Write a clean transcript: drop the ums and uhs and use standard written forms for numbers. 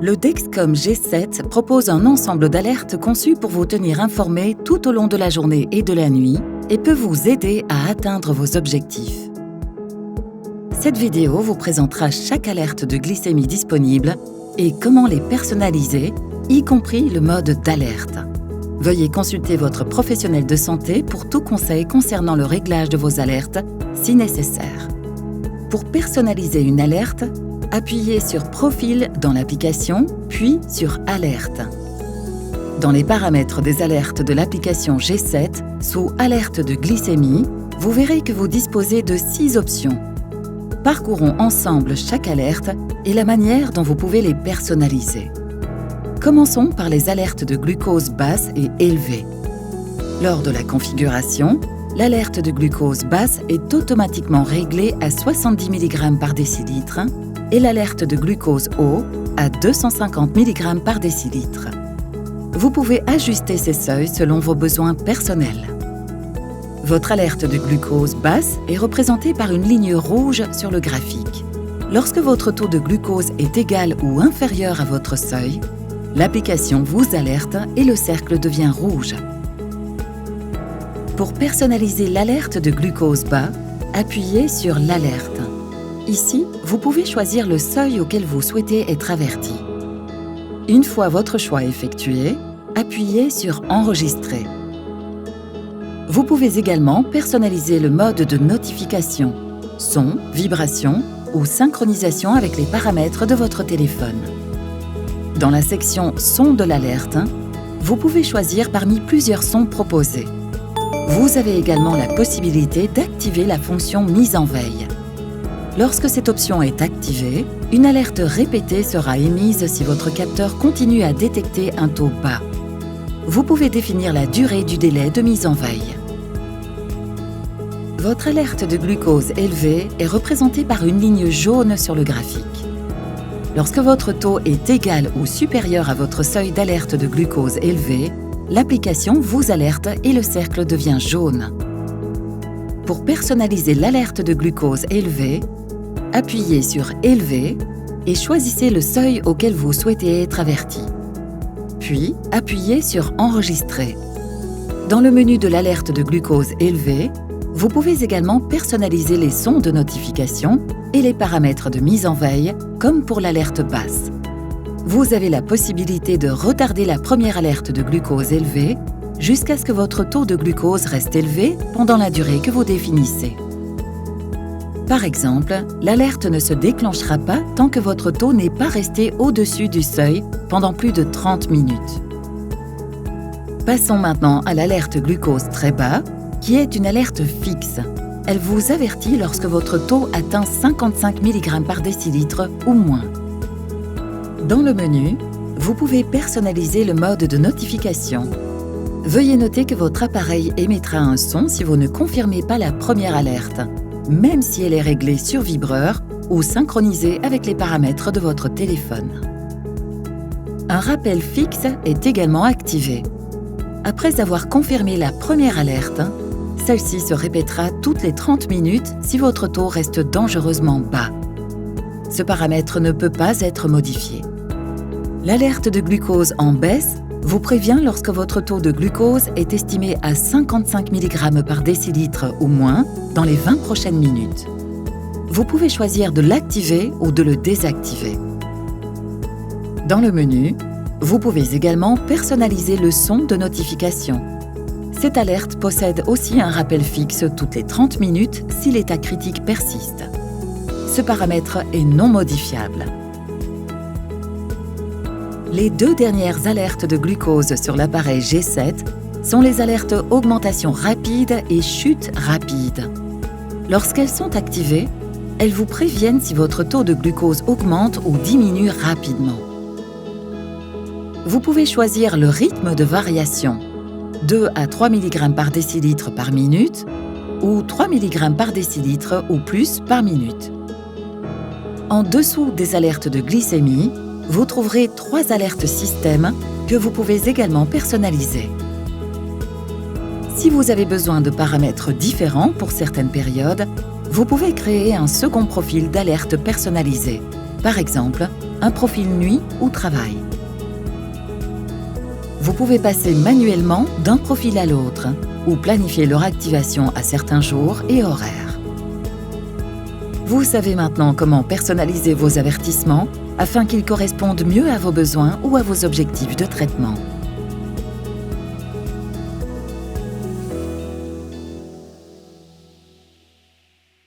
Le Dexcom G7 propose un ensemble d'alertes conçues pour vous tenir informé tout au long de la journée et de la nuit et peut vous aider à atteindre vos objectifs. Cette vidéo vous présentera chaque alerte de glycémie disponible et comment les personnaliser, y compris le mode d'alerte. Veuillez consulter votre professionnel de santé pour tout conseil concernant le réglage de vos alertes, si nécessaire. Pour personnaliser une alerte, appuyez sur Profil dans l'application, puis sur Alerte. Dans les paramètres des alertes de l'application G7, sous Alerte de glycémie, vous verrez que vous disposez de 6 options. Parcourons ensemble chaque alerte et la manière dont vous pouvez les personnaliser. Commençons par les alertes de glucose basse et élevée. Lors de la configuration, l'alerte de glucose basse est automatiquement réglée à 70 mg par décilitre et l'alerte de glucose haut à 250 mg par décilitre. Vous pouvez ajuster ces seuils selon vos besoins personnels. Votre alerte de glucose basse est représentée par une ligne rouge sur le graphique. Lorsque votre taux de glucose est égal ou inférieur à votre seuil, l'application vous alerte et le cercle devient rouge. Pour personnaliser l'alerte de glucose bas, appuyez sur l'alerte. Ici, vous pouvez choisir le seuil auquel vous souhaitez être averti. Une fois votre choix effectué, appuyez sur Enregistrer. Vous pouvez également personnaliser le mode de notification, son, vibration ou synchronisation avec les paramètres de votre téléphone. Dans la section Son de l'alerte, vous pouvez choisir parmi plusieurs sons proposés. Vous avez également la possibilité d'activer la fonction Mise en veille. Lorsque cette option est activée, une alerte répétée sera émise si votre capteur continue à détecter un taux bas. Vous pouvez définir la durée du délai de mise en veille. Votre alerte de glucose élevée est représentée par une ligne jaune sur le graphique. Lorsque votre taux est égal ou supérieur à votre seuil d'alerte de glucose élevé, l'application vous alerte et le cercle devient jaune. Pour personnaliser l'alerte de glucose élevée, appuyez sur Élevé et choisissez le seuil auquel vous souhaitez être averti. Puis, appuyez sur Enregistrer. Dans le menu de l'alerte de glucose élevée, vous pouvez également personnaliser les sons de notification et les paramètres de mise en veille, comme pour l'alerte basse. Vous avez la possibilité de retarder la première alerte de glucose élevée jusqu'à ce que votre taux de glucose reste élevé pendant la durée que vous définissez. Par exemple, l'alerte ne se déclenchera pas tant que votre taux n'est pas resté au-dessus du seuil pendant plus de 30 minutes. Passons maintenant à l'alerte glucose très bas, qui est une alerte fixe. Elle vous avertit lorsque votre taux atteint 55 mg par décilitre ou moins. Dans le menu, vous pouvez personnaliser le mode de notification. Veuillez noter que votre appareil émettra un son si vous ne confirmez pas la première alerte, même si elle est réglée sur vibreur ou synchronisée avec les paramètres de votre téléphone. Un rappel fixe est également activé. Après avoir confirmé la première alerte, celle-ci se répétera toutes les 30 minutes si votre taux reste dangereusement bas. Ce paramètre ne peut pas être modifié. L'alerte de glucose en baisse vous prévient lorsque votre taux de glucose est estimé à 55 mg par décilitre ou moins dans les 20 prochaines minutes. Vous pouvez choisir de l'activer ou de le désactiver. Dans le menu, vous pouvez également personnaliser le son de notification. Cette alerte possède aussi un rappel fixe toutes les 30 minutes si l'état critique persiste. Ce paramètre est non modifiable. Les 2 dernières alertes de glucose sur l'appareil G7 sont les alertes augmentation rapide et chute rapide. Lorsqu'elles sont activées, elles vous préviennent si votre taux de glucose augmente ou diminue rapidement. Vous pouvez choisir le rythme de variation, 2 à 3 mg par décilitre par minute ou 3 mg par décilitre ou plus par minute. En dessous des alertes de glycémie, vous trouverez 3 alertes système que vous pouvez également personnaliser. Si vous avez besoin de paramètres différents pour certaines périodes, vous pouvez créer un second profil d'alerte personnalisé. Par exemple, un profil nuit ou travail. Vous pouvez passer manuellement d'un profil à l'autre ou planifier leur activation à certains jours et horaires. Vous savez maintenant comment personnaliser vos avertissements afin qu'ils correspondent mieux à vos besoins ou à vos objectifs de traitement.